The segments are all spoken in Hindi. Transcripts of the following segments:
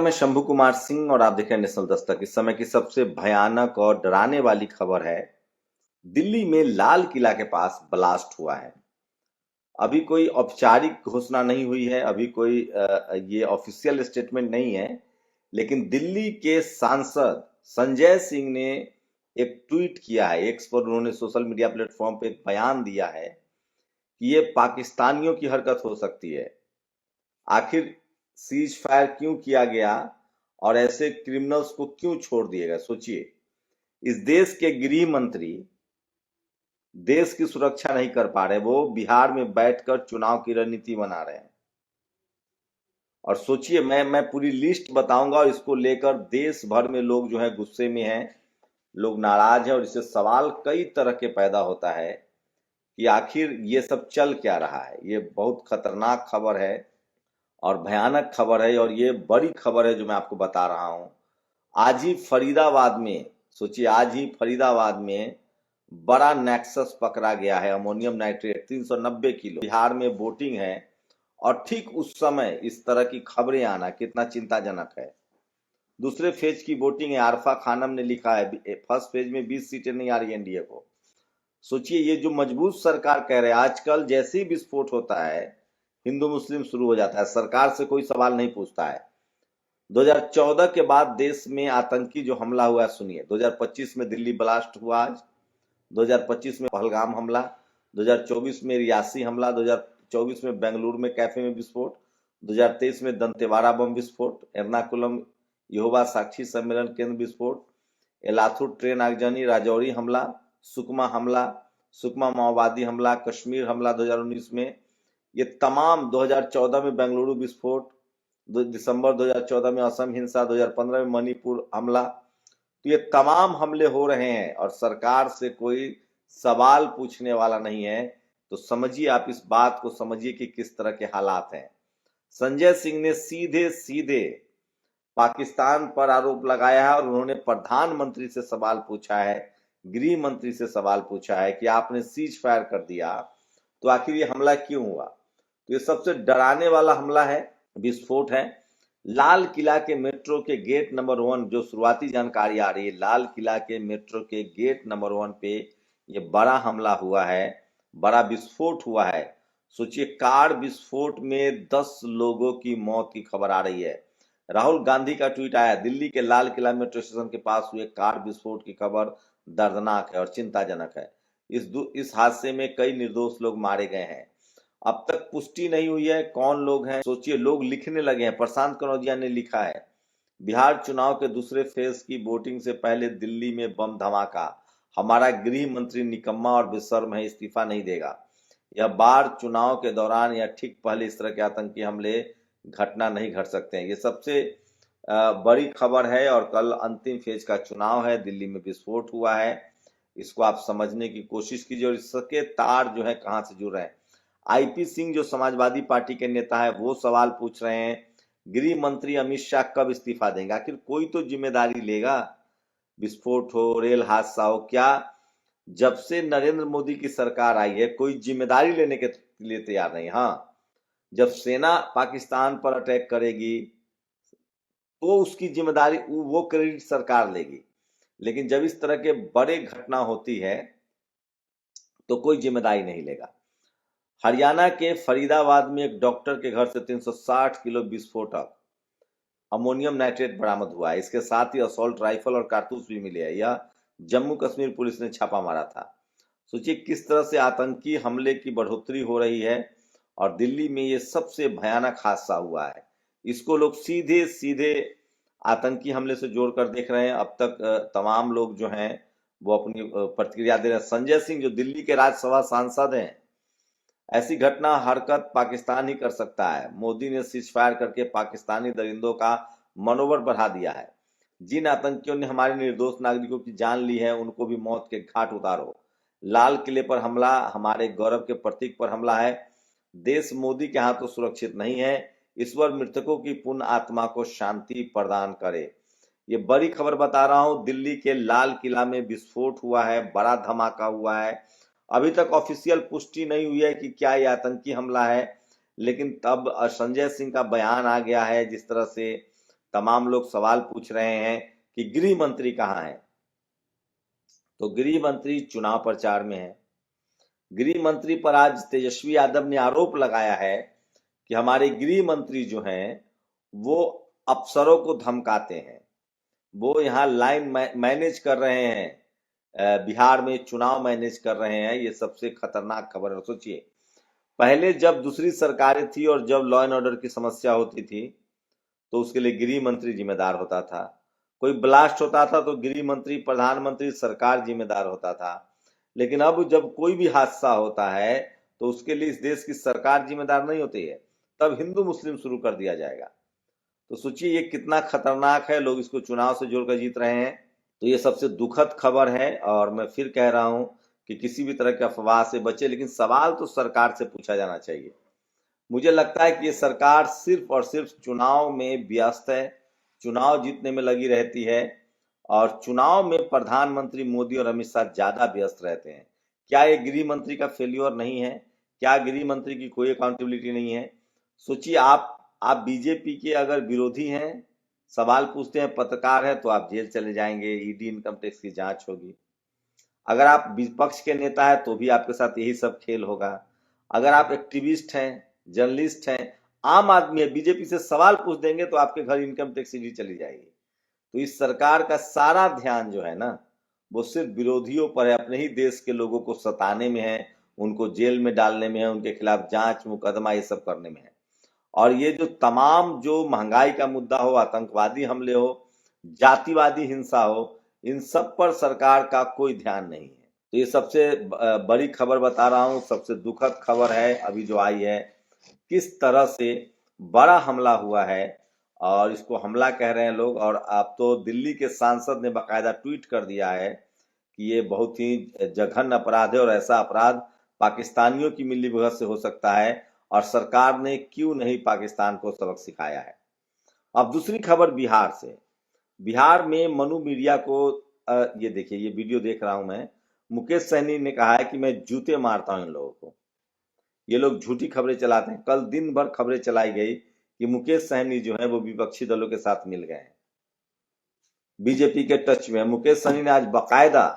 मैं शंभू कुमार सिंह और आप देख रहे हैं नेशनल दस्तक। इस समय की सबसे भयानक और डराने वाली खबर है, दिल्ली में लाल किला के पास ब्लास्ट हुआ है। अभी कोई औपचारिक घोषणा नहीं हुई है, अभी कोई ये ऑफिशियल स्टेटमेंट नहीं है, लेकिन दिल्ली के सांसद संजय सिंह ने एक ट्वीट किया है। एक्स पर उन्होंने सोशल मीडिया प्लेटफॉर्म पे एक बयान दिया है कि ये पाकिस्तानियों की हरकत हो सकती है। आखिर सीज फायर क्यों किया गया और ऐसे क्रिमिनल्स को क्यों छोड़ दिया गया? सोचिए, इस देश के गृह मंत्री देश की सुरक्षा नहीं कर पा रहे, वो बिहार में बैठकर चुनाव की रणनीति बना रहे हैं। और सोचिए, मैं पूरी लिस्ट बताऊंगा और इसको लेकर देश भर में लोग जो है गुस्से में हैं, लोग नाराज हैं और इससे सवाल कई तरह के पैदा होता है कि आखिर ये सब चल क्या रहा है। ये बहुत खतरनाक खबर है और भयानक खबर है और ये बड़ी खबर है जो मैं आपको बता रहा हूं। आज ही फरीदाबाद में, सोचिए, आज ही फरीदाबाद में बड़ा नेक्सस पकड़ा गया है, अमोनियम नाइट्रेट 390 किलो। बिहार में वोटिंग है और ठीक उस समय इस तरह की खबरें आना कितना चिंताजनक है। दूसरे फेज की वोटिंग है, आरफा खानम ने लिखा है फर्स्ट फेज में 20 सीटें नहीं आ रही एनडीए को। सोचिए, ये जो मजबूत सरकार कह रहे हैं, आजकल जैसे ही विस्फोट होता है हिंदू मुस्लिम शुरू हो जाता है, सरकार से कोई सवाल नहीं पूछता है। 2014 के बाद देश में आतंकी जो हमला हुआ है, सुनिए, 2025 में दिल्ली ब्लास्ट हुआ, आज 2025 में पहलगाम हमला, 2024 में रियासी हमला, 2024 में बेंगलुरु में कैफे में विस्फोट, 2023 में दंतेवाड़ा बम विस्फोट, एर्नाकुलम यहोवा साक्षी सम्मेलन केंद्र विस्फोट, एलाथुर ट्रेन आगजनी, राजौरी हमला, सुकमा माओवादी हमला, कश्मीर हमला 2019 में, ये तमाम 2014 में बेंगलुरु विस्फोट, दिसंबर 2014 में असम हिंसा, 2015 में मणिपुर हमला। तो ये तमाम हमले हो रहे हैं और सरकार से कोई सवाल पूछने वाला नहीं है। तो समझिए, आप इस बात को समझिए कि किस तरह के हालात हैं। संजय सिंह ने सीधे सीधे पाकिस्तान पर आरोप लगाया है और उन्होंने प्रधानमंत्री से सवाल पूछा है, गृह मंत्री से सवाल पूछा है कि आपने सीज फायर कर दिया तो आखिर ये हमला क्यों हुआ। तो ये सबसे डराने वाला हमला है, विस्फोट है। लाल किला के मेट्रो के गेट नंबर 1, जो शुरुआती जानकारी आ रही है, लाल किला के मेट्रो के गेट नंबर 1 पे ये बड़ा हमला हुआ है, बड़ा विस्फोट हुआ है। सोचिए, कार विस्फोट में 10 लोगों की मौत की खबर आ रही है। राहुल गांधी का ट्वीट आया, दिल्ली के लाल किला मेट्रो स्टेशन के पास हुए कार विस्फोट की खबर दर्दनाक है और चिंताजनक है। इस हादसे में कई निर्दोष लोग मारे गए हैं। अब तक पुष्टि नहीं हुई है कौन लोग हैं। सोचिए, लोग लिखने लगे हैं। प्रशांत कनौजिया ने लिखा है, बिहार चुनाव के दूसरे फेज की वोटिंग से पहले दिल्ली में बम धमाका, हमारा गृह मंत्री निकम्मा और बेशर्म है, इस्तीफा नहीं देगा। यह बार चुनाव के दौरान या ठीक पहले इस तरह के आतंकी हमले घटना नहीं घट सकते हैं। ये सबसे बड़ी खबर है और कल अंतिम फेज का चुनाव है, दिल्ली में विस्फोट हुआ है। इसको आप समझने की कोशिश कीजिए और इसके तार जो है कहां से जुड़ रहे हैं। आईपी सिंह जो समाजवादी पार्टी के नेता है, वो सवाल पूछ रहे हैं, गृह मंत्री अमित शाह कब इस्तीफा देंगे? आखिर कोई तो जिम्मेदारी लेगा। विस्फोट हो, रेल हादसा हो, क्या जब से नरेंद्र मोदी की सरकार आई है कोई जिम्मेदारी लेने के लिए तैयार नहीं। हाँ, जब सेना पाकिस्तान पर अटैक करेगी तो उसकी जिम्मेदारी, वो क्रेडिट सरकार लेगी, लेकिन जब इस तरह के बड़े घटना होती है तो कोई जिम्मेदारी नहीं लेगा। हरियाणा के फरीदाबाद में एक डॉक्टर के घर से 360 किलो विस्फोटक अमोनियम नाइट्रेट बरामद हुआ है। इसके साथ ही असॉल्ट राइफल और कारतूस भी मिले हैं। यह जम्मू कश्मीर पुलिस ने छापा मारा था। सोचिए, किस तरह से आतंकी हमले की बढ़ोतरी हो रही है और दिल्ली में ये सबसे भयानक हादसा हुआ है। इसको लोग सीधे सीधे आतंकी हमले से जोड़कर देख रहे हैं। अब तक तमाम लोग जो हैं वो अपनी प्रतिक्रिया दे रहे हैं। संजय सिंह जो दिल्ली के राज्यसभा सांसद हैं, ऐसी घटना हरकत पाकिस्तान ही कर सकता है। मोदी ने सीज फायर करके पाकिस्तानी दरिंदों का मनोबल बढ़ा दिया है। जिन आतंकियों ने हमारे निर्दोष नागरिकों की जान ली है, उनको भी मौत के घाट उतारो। लाल किले पर हमला हमारे गौरव के प्रतीक पर हमला है। देश मोदी के हाथों सुरक्षित नहीं है। ईश्वर मृतकों की पुण्य आत्मा को शांति प्रदान करे। ये बड़ी खबर बता रहा हूं, दिल्ली के लाल किला में विस्फोट हुआ है, बड़ा धमाका हुआ है। अभी तक ऑफिशियल पुष्टि नहीं हुई है कि क्या ये आतंकी हमला है, लेकिन तब संजय सिंह का बयान आ गया है। जिस तरह से तमाम लोग सवाल पूछ रहे हैं कि गृह मंत्री कहाँ है। तो गृह मंत्री चुनाव प्रचार में है। गृह मंत्री पर आज तेजस्वी यादव ने आरोप लगाया है कि हमारे गृह मंत्री जो हैं वो अफसरों को धमकाते हैं, वो यहाँ लाइन मैनेज कर रहे हैं, बिहार में चुनाव मैनेज कर रहे हैं। ये सबसे खतरनाक खबर है। सोचिए, पहले जब दूसरी सरकारें थी और जब लॉ एंड ऑर्डर की समस्या होती थी तो उसके लिए गृह मंत्री जिम्मेदार होता था। कोई ब्लास्ट होता था तो गृह मंत्री, प्रधानमंत्री, सरकार जिम्मेदार होता था। लेकिन अब जब कोई भी हादसा होता है तो उसके लिए इस देश की सरकार जिम्मेदार नहीं होती है, तब हिंदू मुस्लिम शुरू कर दिया जाएगा। तो सोचिए ये कितना खतरनाक है। लोग इसको चुनाव से जोड़कर जीत रहे हैं। तो ये सबसे दुखद खबर है और मैं फिर कह रहा हूं कि किसी भी तरह के अफवाह से बचे, लेकिन सवाल तो सरकार से पूछा जाना चाहिए। मुझे लगता है कि ये सरकार सिर्फ और सिर्फ चुनाव में व्यस्त है, चुनाव जीतने में लगी रहती है और चुनाव में प्रधानमंत्री मोदी और अमित शाह ज्यादा व्यस्त रहते हैं। क्या ये गृह मंत्री का फेल्योर नहीं है? क्या गृह मंत्री की कोई अकाउंटेबिलिटी नहीं है? सोचिए, आप बीजेपी के अगर विरोधी हैं, सवाल पूछते हैं, पत्रकार है, तो आप जेल चले जाएंगे, ईडी इनकम टैक्स की जांच होगी। अगर आप विपक्ष के नेता है तो भी आपके साथ यही सब खेल होगा। अगर आप एक्टिविस्ट हैं, जर्नलिस्ट हैं, आम आदमी है, बीजेपी से सवाल पूछ देंगे तो आपके घर इनकम टैक्स ईडी चली जाएगी। तो इस सरकार का सारा ध्यान जो है ना, वो सिर्फ विरोधियों पर है, अपने ही देश के लोगों को सताने में है, उनको जेल में डालने में है, उनके खिलाफ जांच मुकदमा ये सब करने में है। और ये जो तमाम जो महंगाई का मुद्दा हो, आतंकवादी हमले हो, जातिवादी हिंसा हो, इन सब पर सरकार का कोई ध्यान नहीं है। तो ये सबसे बड़ी खबर बता रहा हूं, सबसे दुखद खबर है अभी जो आई है। किस तरह से बड़ा हमला हुआ है और इसको हमला कह रहे हैं लोग। और अब तो दिल्ली के सांसद ने बाकायदा ट्वीट कर दिया है कि ये बहुत ही जघन्य अपराध है और ऐसा अपराध पाकिस्तानियों की मिलीभगत से हो सकता है और सरकार ने क्यों नहीं पाकिस्तान को सबक सिखाया है। अब दूसरी खबर बिहार से। बिहार में मनु मीडिया को ये देखिए, ये वीडियो देख रहा हूं मैं। मुकेश सहनी ने कहा है कि मैं जूते मारता हूं इन लोगों को। ये लोग झूठी खबरें चलाते हैं। कल दिन भर खबरें चलाई गई कि मुकेश सहनी जो है वो विपक्षी दलों के साथ मिल गए हैं, बीजेपी के टच में। मुकेश सहनी ने आज बाकायदा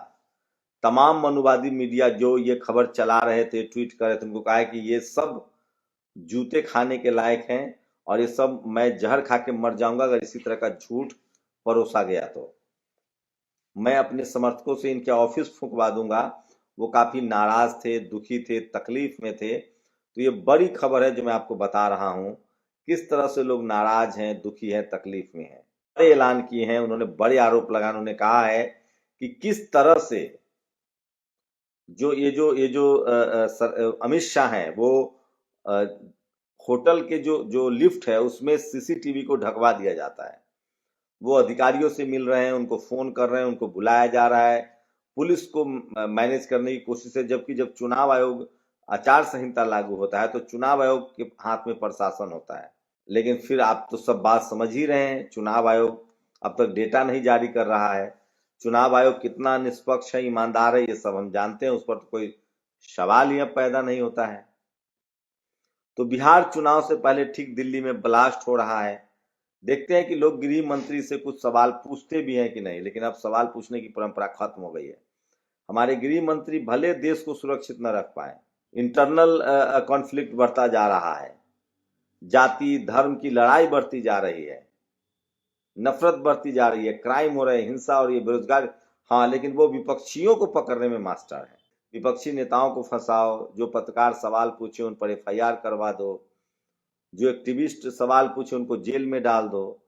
तमाम मनुवादी मीडिया जो ये खबर चला रहे थे, ट्वीट कर रहे थे, उनको कहा है कि ये सब जूते खाने के लायक हैं और ये सब मैं जहर खा के मर जाऊंगा अगर इसी तरह का झूठ परोसा गया तो। मैं अपने समर्थकों से इनके ऑफिस फूंकवा दूंगा। वो काफी नाराज थे, दुखी थे, तकलीफ में थे। तो ये बड़ी खबर है जो मैं आपको बता रहा हूं, किस तरह से लोग नाराज हैं, दुखी हैं, तकलीफ में हैं। बड़े ऐलान किए हैं उन्होंने, बड़े आरोप लगाए। उन्होंने कहा है कि किस तरह से जो अमित शाह हैं वो होटल के जो लिफ्ट है उसमें सीसीटीवी को ढकवा दिया जाता है। वो अधिकारियों से मिल रहे हैं, उनको फोन कर रहे हैं, उनको बुलाया जा रहा है, पुलिस को मैनेज करने की कोशिश है। जबकि जब चुनाव आयोग आचार संहिता लागू होता है तो चुनाव आयोग के हाथ में प्रशासन होता है। लेकिन फिर आप तो सब बात समझ ही रहे हैं, चुनाव आयोग अब तक डेटा नहीं जारी कर रहा है। चुनाव आयोग कितना निष्पक्ष है, ईमानदार है, ये सब हम जानते हैं, उस पर तो कोई सवाल ही अब पैदा नहीं होता है। तो बिहार चुनाव से पहले ठीक दिल्ली में ब्लास्ट हो रहा है। देखते हैं कि लोग गृह मंत्री से कुछ सवाल पूछते भी हैं कि नहीं, लेकिन अब सवाल पूछने की परंपरा खत्म हो गई है। हमारे गृह मंत्री भले देश को सुरक्षित न रख पाए, इंटरनल कॉन्फ्लिक्ट बढ़ता जा रहा है, जाति धर्म की लड़ाई बढ़ती जा रही है, नफरत बढ़ती जा रही है, क्राइम हो रहे हैं, हिंसा और ये बेरोजगार। हाँ, लेकिन वो विपक्षियों को पकड़ने में मास्टर है। विपक्षी नेताओं को फंसाओ, जो पत्रकार सवाल पूछे उन पर एफआईआर करवा दो, जो एक्टिविस्ट सवाल पूछे उनको जेल में डाल दो।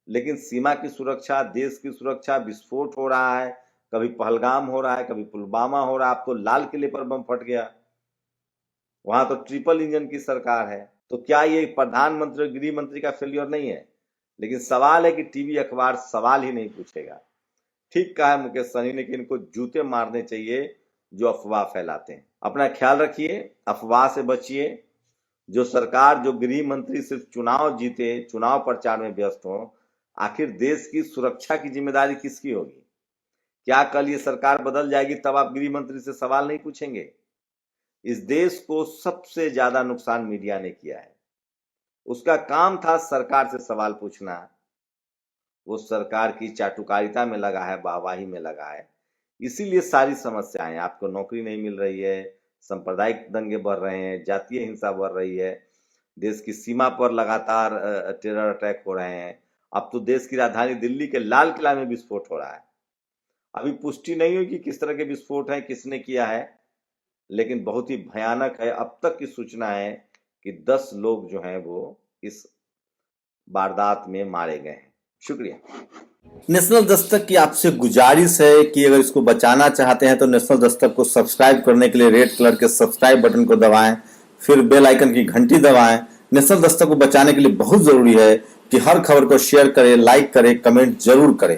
लेकिन सीमा की सुरक्षा, देश की सुरक्षा, विस्फोट हो रहा है, कभी पहलगाम हो रहा है, कभी पुलवामा हो रहा है, अब तो लाल किले पर बम फट गया, वहां तो ट्रिपल इंजन की सरकार है। तो क्या ये प्रधानमंत्री और गृह मंत्री का फेल्योर नहीं है? लेकिन सवाल है कि टीवी अखबार सवाल ही नहीं पूछेगा। ठीक कहा है मुकेश सहनी ने कि इनको जूते मारने चाहिए जो अफवाह फैलाते हैं। अपना ख्याल रखिए, अफवाह से बचिए। जो सरकार, जो गृह मंत्री सिर्फ चुनाव जीते, चुनाव प्रचार में व्यस्त हो, आखिर देश की सुरक्षा की जिम्मेदारी किसकी होगी? क्या कल ये सरकार बदल जाएगी तब आप गृह मंत्री से सवाल नहीं पूछेंगे? इस देश को सबसे ज्यादा नुकसान मीडिया ने किया है। उसका काम था सरकार से सवाल पूछना, वो सरकार की चाटुकारिता में लगा है, वाहवाही में लगा है। इसीलिए सारी समस्याएं, आपको नौकरी नहीं मिल रही है, सांप्रदायिक दंगे बढ़ रहे हैं, जातीय हिंसा बढ़ रही है, देश की सीमा पर लगातार टेरर अटैक हो रहे हैं। अब तो देश की राजधानी दिल्ली के लाल किला में विस्फोट हो रहा है। अभी पुष्टि नहीं हुई कि किस तरह के विस्फोट है, किसने किया है, लेकिन बहुत ही भयानक है। अब तक की सूचना है कि 10 लोग जो हैं वो इस वारदात में मारे गए हैं। शुक्रिया। नेशनल दस्तक की आपसे गुजारिश है कि अगर इसको बचाना चाहते हैं तो नेशनल दस्तक को सब्सक्राइब करने के लिए रेड कलर के सब्सक्राइब बटन को दबाएं, फिर बेल आइकन की घंटी दबाएं। नेशनल दस्तक को बचाने के लिए बहुत जरूरी है कि हर खबर को शेयर करें, लाइक करें, कमेंट जरूर करें।